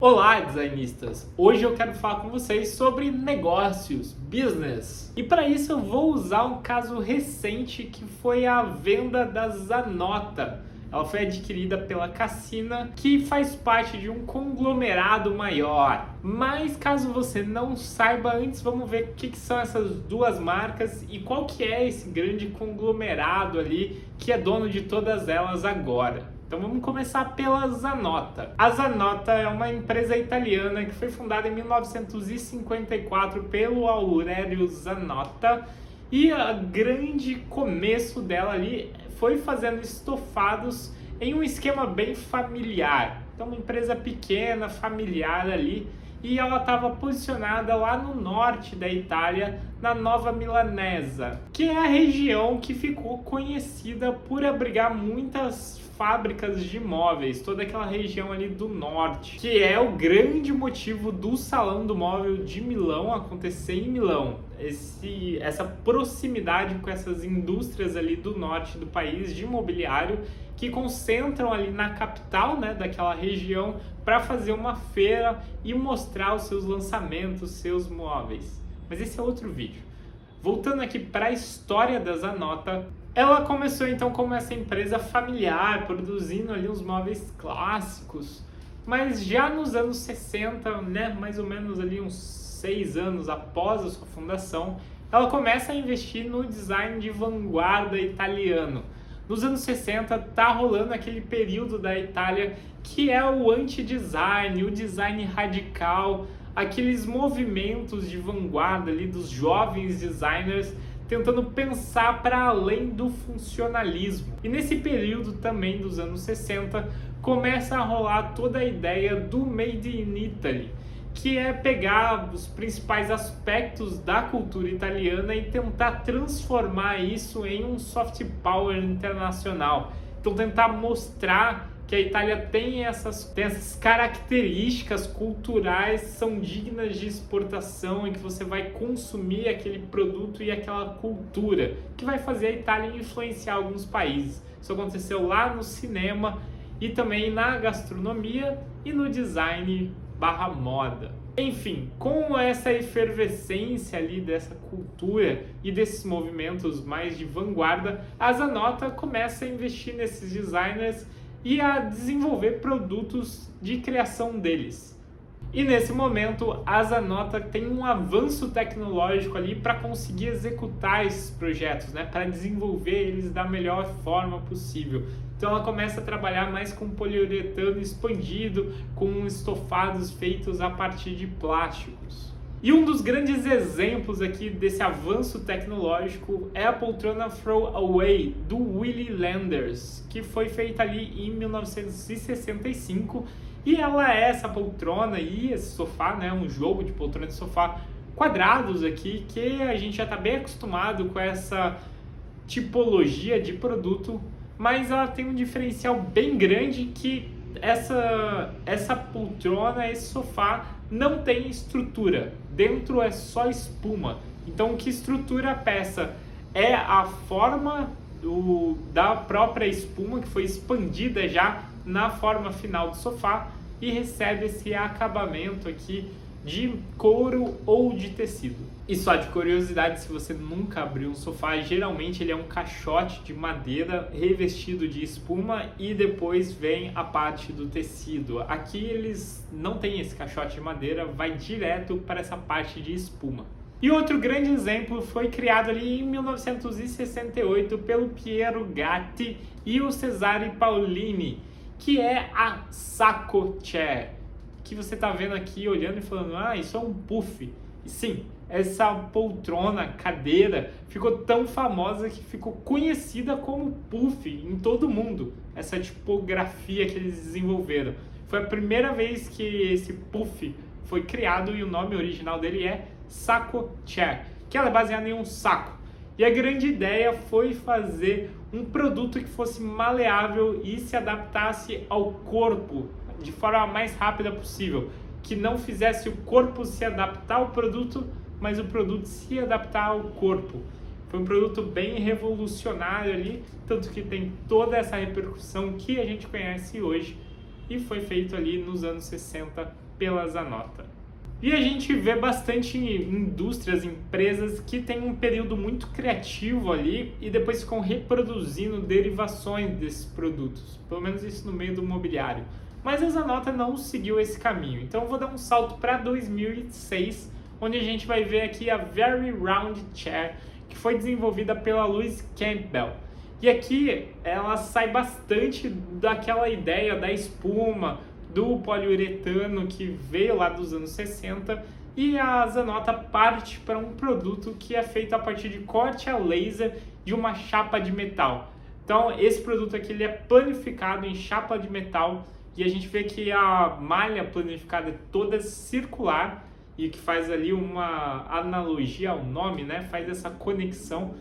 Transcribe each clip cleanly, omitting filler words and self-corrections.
Olá, designistas! Hoje eu quero falar com vocês sobre negócios, business. E para isso eu vou usar um caso recente que foi a venda da Zanota. Ela foi adquirida pela Cassina, que faz parte de um conglomerado maior. Mas caso você não saiba, antes vamos ver o que são essas duas marcas e qual que é esse grande conglomerado ali que é dono de todas elas agora. Então vamos começar pela Zanota. A Zanota é uma empresa italiana que foi fundada em 1954 pelo Aurelio Zanota e o grande começo dela ali foi fazendo estofados em um esquema bem familiar. Então uma empresa pequena, familiar ali, e ela estava posicionada lá no norte da Itália, na Nova Milanesa, que é a região que ficou conhecida por abrigar muitas fábricas de móveis, toda aquela região ali do norte, que é o grande motivo do Salão do Móvel de Milão acontecer em Milão. Essa proximidade com essas indústrias ali do norte do país de imobiliário que concentram ali na capital, né, daquela região para fazer uma feira e mostrar os seus lançamentos, seus móveis. Mas esse é outro vídeo. Voltando aqui para a história da Zanota, ela começou então como essa empresa familiar, produzindo ali uns móveis clássicos, mas já nos anos 60, né, mais ou menos ali uns 6 anos após a sua fundação, ela começa a investir no design de vanguarda italiano. Nos anos 60 tá rolando aquele período da Itália que é o anti-design, o design radical, aqueles movimentos de vanguarda ali dos jovens designers tentando pensar para além do funcionalismo. E nesse período também dos anos 60 começa a rolar toda a ideia do Made in Italy, que é pegar os principais aspectos da cultura italiana e tentar transformar isso em um soft power internacional. Então tentar mostrar que a Itália tem essas características culturais, são dignas de exportação e que você vai consumir aquele produto e aquela cultura, que vai fazer a Itália influenciar alguns países. Isso aconteceu lá no cinema e também na gastronomia e no design / moda. Enfim, com essa efervescência ali dessa cultura e desses movimentos mais de vanguarda, a Zanota começa a investir nesses designers e a desenvolver produtos de criação deles. E nesse momento, a Zanota tem um avanço tecnológico ali para conseguir executar esses projetos, né? Para desenvolver eles da melhor forma possível. Então ela começa a trabalhar mais com poliuretano expandido, com estofados feitos a partir de plásticos. E um dos grandes exemplos aqui desse avanço tecnológico é a poltrona Throwaway do Willy Landers, que foi feita ali em 1965. E ela é essa poltrona e esse sofá, né, um jogo de poltrona de sofá quadrados aqui, que a gente já está bem acostumado com essa tipologia de produto, mas ela tem um diferencial bem grande que essa poltrona, esse sofá não tem estrutura, dentro é só espuma. Então o que estrutura a peça é a forma da própria espuma que foi expandida já na forma final do sofá e recebe esse acabamento aqui de couro ou de tecido. E só de curiosidade, se você nunca abriu um sofá, geralmente ele é um caixote de madeira revestido de espuma e depois vem a parte do tecido. Aqui eles não têm esse caixote de madeira, vai direto para essa parte de espuma. E outro grande exemplo foi criado ali em 1968 pelo Piero Gatti e o Cesare Paolini, que é a Sacco Chair, que você está vendo aqui olhando e falando, isso é um puff. E sim, essa poltrona, cadeira, ficou tão famosa que ficou conhecida como puff em todo o mundo. Essa tipografia que eles desenvolveram. Foi a primeira vez que esse puff foi criado e o nome original dele é Sacco Chair, que ela é baseada em um saco. E a grande ideia foi fazer um produto que fosse maleável e se adaptasse ao corpo de forma mais rápida possível, que não fizesse o corpo se adaptar ao produto, mas o produto se adaptar ao corpo. Foi um produto bem revolucionário ali, tanto que tem toda essa repercussão que a gente conhece hoje e foi feito ali nos anos 60 pela Zanota. E a gente vê bastante indústrias, empresas que têm um período muito criativo ali e depois ficam reproduzindo derivações desses produtos, pelo menos isso no meio do mobiliário. Mas a Zanota não seguiu esse caminho, então eu vou dar um salto para 2006, onde a gente vai ver aqui a Very Round Chair, que foi desenvolvida pela Louise Campbell. E aqui ela sai bastante daquela ideia da espuma, do poliuretano que veio lá dos anos 60, e a Zanota parte para um produto que é feito a partir de corte a laser de uma chapa de metal. Então esse produto aqui ele é planificado em chapa de metal e a gente vê que a malha planificada é toda circular e que faz ali uma analogia ao nome, né? Faz essa conexão,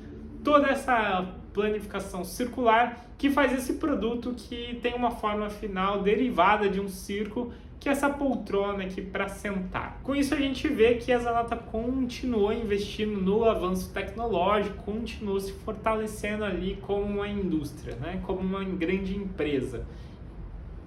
toda essa planificação circular que faz esse produto que tem uma forma final derivada de um círculo, que é essa poltrona aqui para sentar. Com isso a gente vê que a Zanota continuou investindo no avanço tecnológico, continuou se fortalecendo ali como uma indústria, né? Como uma grande empresa.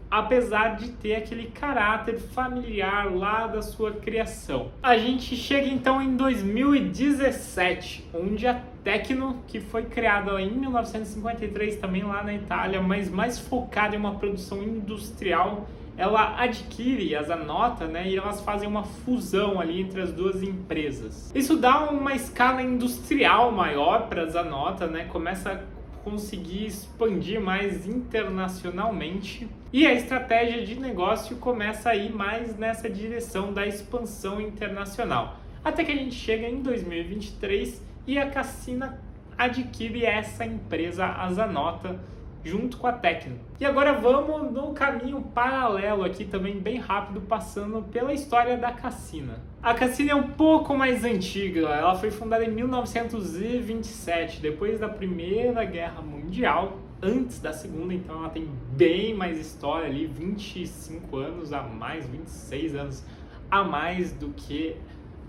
Apesar de ter aquele caráter familiar lá da sua criação. A gente chega então em 2017, onde a Tecno, que foi criada em 1953 também lá na Itália, mas mais focada em uma produção industrial, ela adquire a Zanota, né, e elas fazem uma fusão ali entre as duas empresas. Isso dá uma escala industrial maior para a Zanota, né, começa a conseguir expandir mais internacionalmente e a estratégia de negócio começa a ir mais nessa direção da expansão internacional. Até que a gente chega em 2023 e a Cassina adquire essa empresa, a Zanota, junto com a Tecno. E agora vamos no caminho paralelo aqui também, bem rápido, passando pela história da Cassina. A Cassina é um pouco mais antiga, ela foi fundada em 1927, depois da Primeira Guerra Mundial, antes da Segunda, então ela tem bem mais história ali, 25 anos a mais, 26 anos a mais do que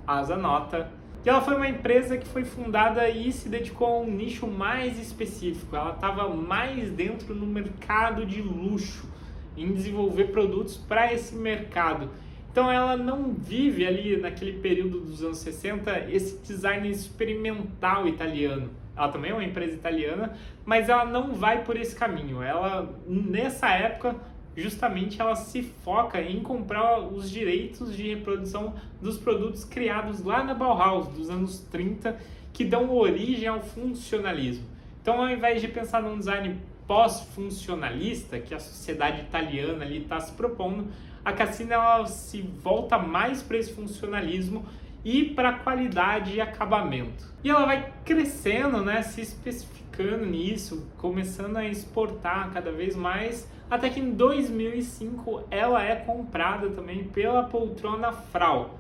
a Zanota. E ela foi uma empresa que foi fundada e se dedicou a um nicho mais específico. Ela estava mais dentro no mercado de luxo, em desenvolver produtos para esse mercado. Então ela não vive ali naquele período dos anos 60 esse design experimental italiano. Ela também é uma empresa italiana, mas ela não vai por esse caminho. Ela, nessa época, justamente ela se foca em comprar os direitos de reprodução dos produtos criados lá na Bauhaus, dos anos 30, que dão origem ao funcionalismo. Então, ao invés de pensar num design pós-funcionalista, que a sociedade italiana ali está se propondo, a Cassina ela se volta mais para esse funcionalismo e para qualidade e acabamento. E ela vai crescendo, né, se especificando nisso, começando a exportar cada vez mais, até que em 2005 ela é comprada também pela poltrona Frau.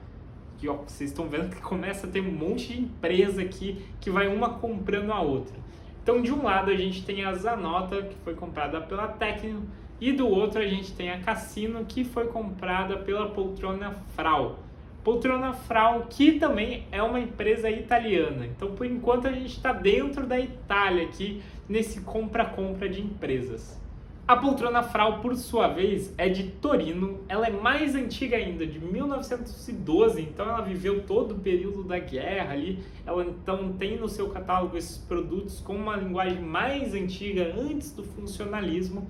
Que ó, vocês estão vendo que começa a ter um monte de empresa aqui que vai uma comprando a outra. Então de um lado a gente tem a Zanota, que foi comprada pela Tecno, e do outro a gente tem a Cassino, que foi comprada pela poltrona Frau. Poltrona Frau, que também é uma empresa italiana. Então, por enquanto, a gente está dentro da Itália aqui, nesse compra-compra de empresas. A poltrona Frau, por sua vez, é de Torino. Ela é mais antiga ainda, de 1912. Então, ela viveu todo o período da guerra ali. Ela, então, tem no seu catálogo esses produtos com uma linguagem mais antiga, antes do funcionalismo.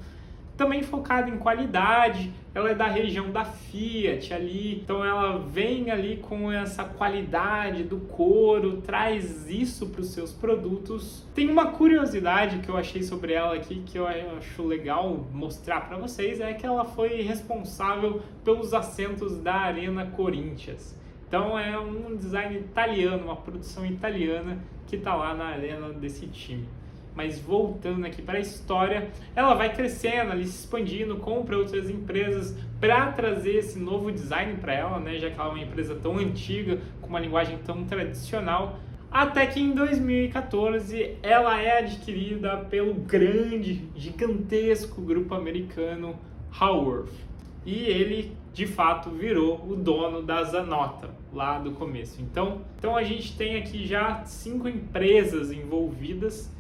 Também focada em qualidade, ela é da região da Fiat ali, então ela vem ali com essa qualidade do couro, traz isso para os seus produtos. Tem uma curiosidade que eu achei sobre ela aqui, que eu acho legal mostrar para vocês, é que ela foi responsável pelos assentos da Arena Corinthians. Então é um design italiano, uma produção italiana que está lá na arena desse time. Mas voltando aqui para a história, ela vai crescendo, ali se expandindo, compra outras empresas para trazer esse novo design para ela, né? Já que ela é uma empresa tão antiga, com uma linguagem tão tradicional, até que em 2014 ela é adquirida pelo grande, gigantesco grupo americano Haworth. E ele, de fato, virou o dono da Zanota lá do começo. Então a gente tem aqui já 5 empresas envolvidas.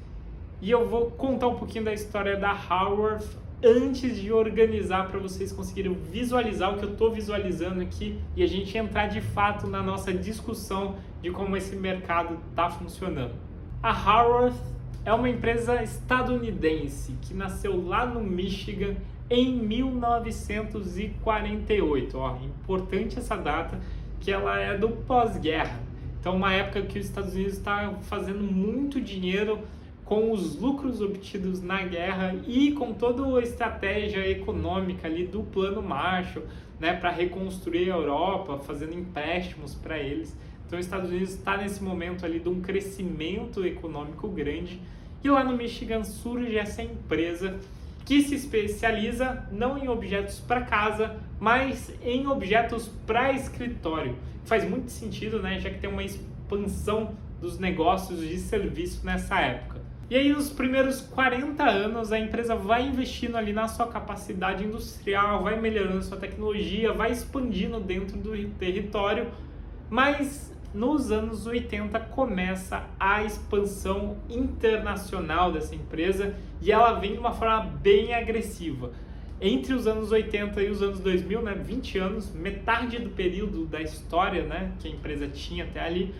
E eu vou contar um pouquinho da história da Haworth antes de organizar para vocês conseguirem visualizar o que eu estou visualizando aqui e a gente entrar de fato na nossa discussão de como esse mercado está funcionando. A Harworth é uma empresa estadunidense que nasceu lá no Michigan em 1948. Importante essa data, que ela é do pós-guerra. Então, uma época que os Estados Unidos está fazendo muito dinheiro com os lucros obtidos na guerra e com toda a estratégia econômica ali do Plano Marshall, né, para reconstruir a Europa, fazendo empréstimos para eles. Então, os Estados Unidos está nesse momento ali de um crescimento econômico grande. E lá no Michigan surge essa empresa que se especializa não em objetos para casa, mas em objetos para escritório. Faz muito sentido, né? Já que tem uma expansão dos negócios de serviço nessa época. E aí, nos primeiros 40 anos, a empresa vai investindo ali na sua capacidade industrial, vai melhorando sua tecnologia, vai expandindo dentro do território, mas nos anos 80 começa a expansão internacional dessa empresa e ela vem de uma forma bem agressiva. Entre os anos 80 e os anos 2000, né, 20 anos, metade do período da história, né, que a empresa tinha até ali,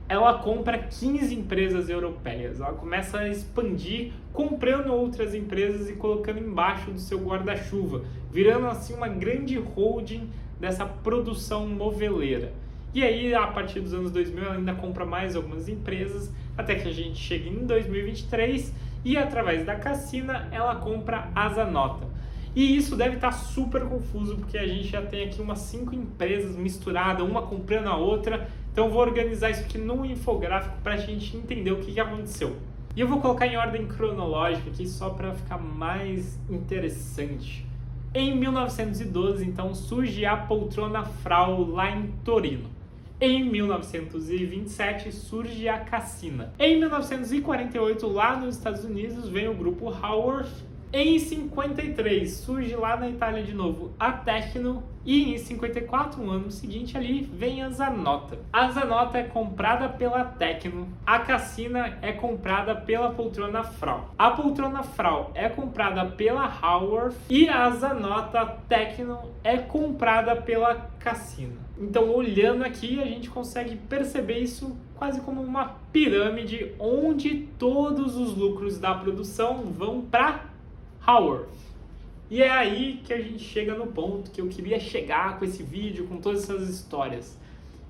ela compra 15 empresas europeias. Ela começa a expandir, comprando outras empresas e colocando embaixo do seu guarda-chuva, virando assim uma grande holding dessa produção moveleira. E aí, a partir dos anos 2000, ela ainda compra mais algumas empresas, até que a gente chega em 2023 e, através da Cassina, ela compra a Zanota. E isso deve estar super confuso, porque a gente já tem aqui umas 5 empresas misturadas, uma comprando a outra. Então, eu vou organizar isso aqui num infográfico para a gente entender o que aconteceu. E eu vou colocar em ordem cronológica aqui, só para ficar mais interessante. Em 1912, então, surge a poltrona Frau lá em Torino. Em 1927 surge a Cassina. Em 1948, lá nos Estados Unidos, vem o grupo Harworth. Em 53 surge lá na Itália de novo a Tecno. E em 54, um ano seguinte ali, vem a Zanota. A Zanota é comprada pela Tecno. A Cassina é comprada pela poltrona Frau. A poltrona Frau é comprada pela Harworth. E a Zanota Tecno é comprada pela Cassina. Então, olhando aqui, a gente consegue perceber isso quase como uma pirâmide, onde todos os lucros da produção vão para Harworth. E é aí que a gente chega no ponto que eu queria chegar com esse vídeo, com todas essas histórias,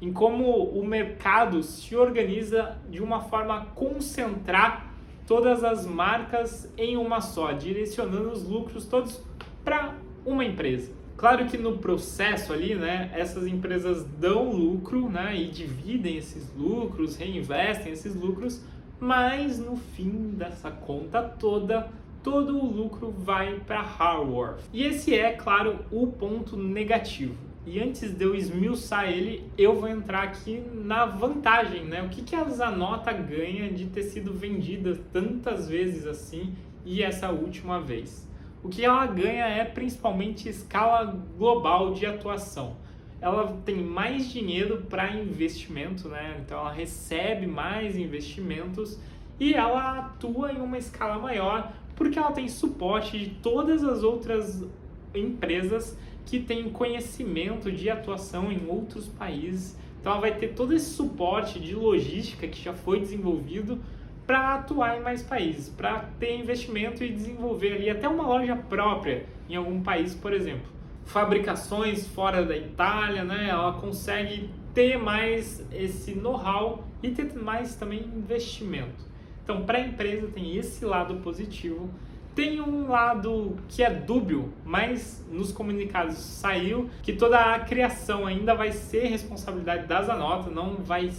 em como o mercado se organiza de uma forma a concentrar todas as marcas em uma só, direcionando os lucros todos para uma empresa. Claro que no processo ali, né, essas empresas dão lucro, né, e dividem esses lucros, reinvestem esses lucros, mas no fim dessa conta toda, todo o lucro vai para Harworth. E esse é, claro, o ponto negativo. E antes de eu esmiuçar ele, eu vou entrar aqui na vantagem, né? O que a Zanota ganha de ter sido vendida tantas vezes assim e essa última vez? O que ela ganha é principalmente escala global de atuação. Ela tem mais dinheiro para investimento, né? Então ela recebe mais investimentos e ela atua em uma escala maior porque ela tem suporte de todas as outras empresas que têm conhecimento de atuação em outros países. Então ela vai ter todo esse suporte de logística que já foi desenvolvido para atuar em mais países, para ter investimento e desenvolver ali até uma loja própria em algum país, por exemplo. Fabricações fora da Itália, né? Ela consegue ter mais esse know-how e ter mais também investimento. Então, para a empresa tem esse lado positivo. Tem um lado que é dúbio, mas nos comunicados saiu que toda a criação ainda vai ser responsabilidade da Zanota, não vai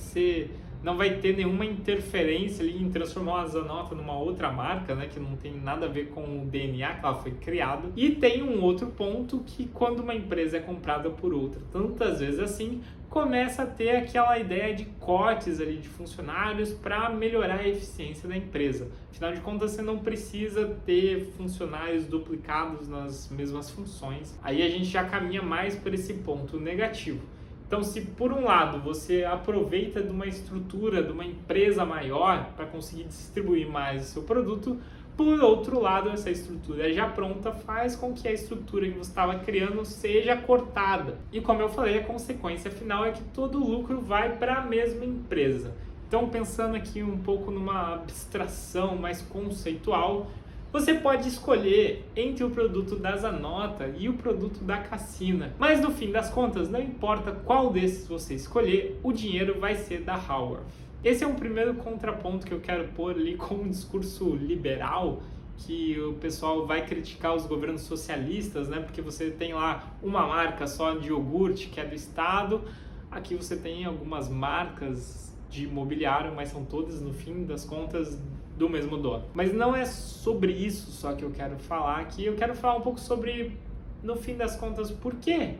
ter nenhuma interferência ali em transformar a Zanota numa outra marca, né, que não tem nada a ver com o DNA que ela foi criada. E tem um outro ponto que quando uma empresa é comprada por outra, tantas vezes assim, começa a ter aquela ideia de cortes ali de funcionários para melhorar a eficiência da empresa. Afinal de contas, você não precisa ter funcionários duplicados nas mesmas funções. Aí a gente já caminha mais por esse ponto negativo. Então, se por um lado você aproveita de uma estrutura, de uma empresa maior para conseguir distribuir mais o seu produto, Por outro lado, essa estrutura já pronta faz com que a estrutura que você estava criando seja cortada. E como eu falei, a consequência final é que todo o lucro vai para a mesma empresa. Então, pensando aqui um pouco numa abstração mais conceitual, você pode escolher entre o produto da Zanota e o produto da Cassina. Mas no fim das contas, não importa qual desses você escolher, o dinheiro vai ser da Haworth. Esse é um primeiro contraponto que eu quero pôr ali com um discurso liberal, que o pessoal vai criticar os governos socialistas, né? Porque você tem lá uma marca só de iogurte, que é do Estado. Aqui você tem algumas marcas de imobiliário, mas são todas, no fim das contas, do mesmo dono. Mas não é sobre isso só que eu quero falar aqui. Eu quero falar um pouco sobre, no fim das contas, por que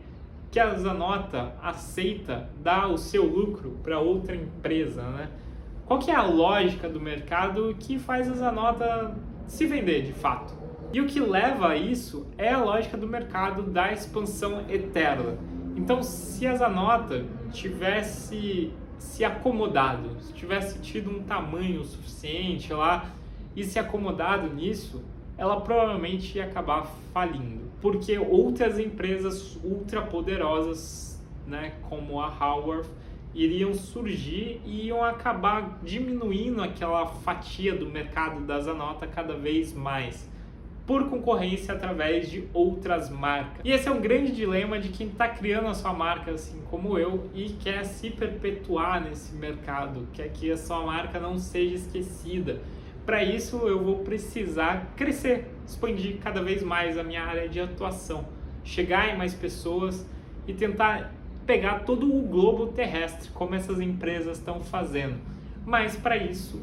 a Zanota aceita dar o seu lucro para outra empresa, né? Qual que é a lógica do mercado que faz a Zanota se vender de fato? E o que leva a isso é a lógica do mercado da expansão eterna. Então, se a Zanota tivesse se acomodado, se tivesse tido um tamanho suficiente lá e se acomodado nisso, ela provavelmente ia acabar falindo. Porque outras empresas ultrapoderosas, né, como a Haworth, iriam surgir e iam acabar diminuindo aquela fatia do mercado da Zanota cada vez mais, por concorrência através de outras marcas. E esse é um grande dilema de quem está criando a sua marca, assim como eu, e quer se perpetuar nesse mercado, quer que a sua marca não seja esquecida. Para isso, eu vou precisar crescer, expandir cada vez mais a minha área de atuação, chegar em mais pessoas e tentar pegar todo o globo terrestre, como essas empresas estão fazendo. Mas para isso,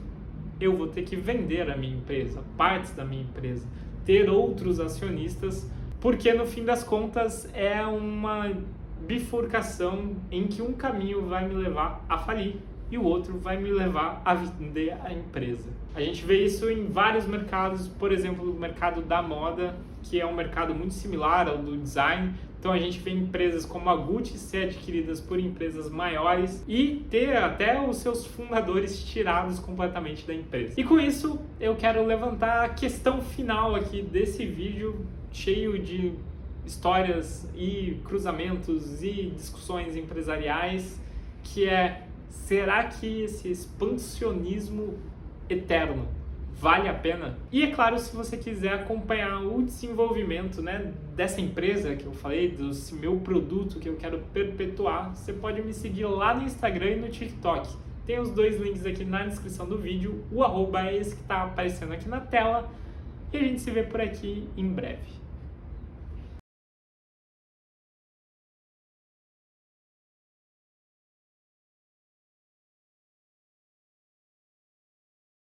eu vou ter que vender a minha empresa, partes da minha empresa, ter outros acionistas, porque no fim das contas é uma bifurcação em que um caminho vai me levar a falir e o outro vai me levar a vender a empresa. A gente vê isso em vários mercados, por exemplo, o mercado da moda, que é um mercado muito similar ao do design. Então a gente vê empresas como a Gucci ser adquiridas por empresas maiores e ter até os seus fundadores tirados completamente da empresa. E com isso eu quero levantar a questão final aqui desse vídeo, cheio de histórias e cruzamentos e discussões empresariais, que é: será que esse expansionismo eterno vale a pena? E é claro, se você quiser acompanhar o desenvolvimento, né, dessa empresa que eu falei, desse meu produto que eu quero perpetuar, você pode me seguir lá no Instagram e no TikTok. Tem os dois links aqui na descrição do vídeo, o @ é esse que está aparecendo aqui na tela, e a gente se vê por aqui em breve.